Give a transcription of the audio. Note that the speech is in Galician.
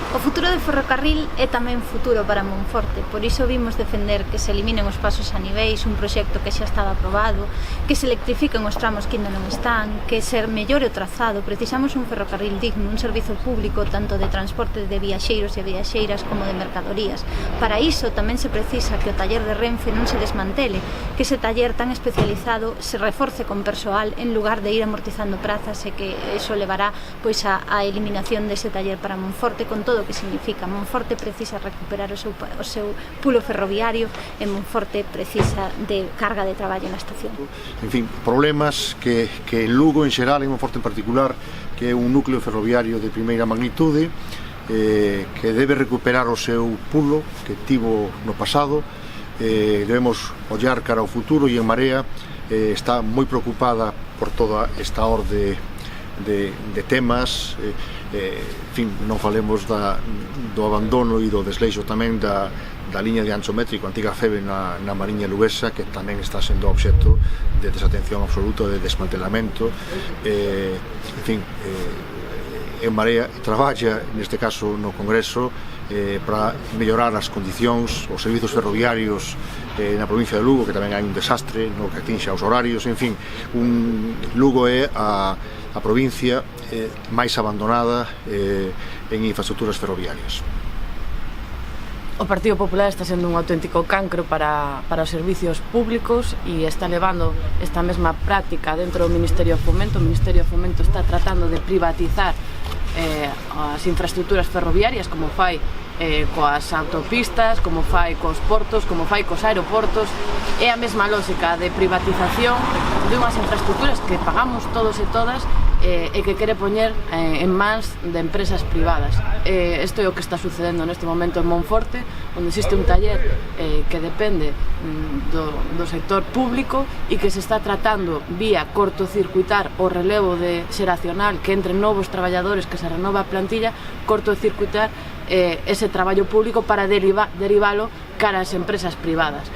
O futuro do ferrocarril é tamén futuro para Monforte, por iso vimos defender que se eliminen os pasos a niveis, un proxecto que xa estaba aprobado, que se electrifiquen os tramos que ainda non están, que se mellore o trazado. Precisamos un ferrocarril digno, un servizo público tanto de transporte de viaxeiros e viaxeiras como de mercadorías. Para iso tamén se precisa que o taller de Renfe non se desmantele, que ese taller tan especializado se reforce con persoal en lugar de ir amortizando prazas e que iso levará pois a eliminación dese taller para Monforte con todo o que significa. Monforte precisa recuperar o seu pulo ferroviario e Monforte precisa de carga de traballo na estación. En fin, problemas que en Lugo en xeral, en Monforte en particular, que é un núcleo ferroviario de primeira magnitude, que debe recuperar o seu pulo que tivo no pasado. Debemos ollar cara ao futuro e En Marea está moi preocupada por toda esta orde de temas. En fin, non falemos do abandono e do desleixo tamén da liña de ancho métrico, a antiga FEBE na Mariña Luguesa, que tamén está sendo obxecto de desatención absoluta, de desmantelamento. En fin, En Marea traballa, neste caso no Congreso, para mellorar as condicións, os servizos ferroviarios na provincia de Lugo, que tamén hai un desastre no que atinxa os horarios. En fin, Lugo é a provincia máis abandonada en infraestructuras ferroviarias. O Partido Popular está sendo un auténtico cancro para os servicios públicos e está levando esta mesma práctica dentro do Ministerio de Fomento. O Ministerio de Fomento está tratando de privatizar as infraestructuras ferroviarias, como fai coas autopistas, como fai cos portos, como fai cos aeroportos. É a mesma lógica de privatización dunhas infraestructuras que pagamos todos e todas e que quere poñer en mans de empresas privadas. Isto é o que está sucedendo neste momento en Monforte, onde existe un taller que depende do sector público e que se está tratando vía cortocircuitar o relevo xeracional, que entre novos traballadores, que se renova a plantilla, cortocircuitar ese traballo público para derivalo cara ás empresas privadas.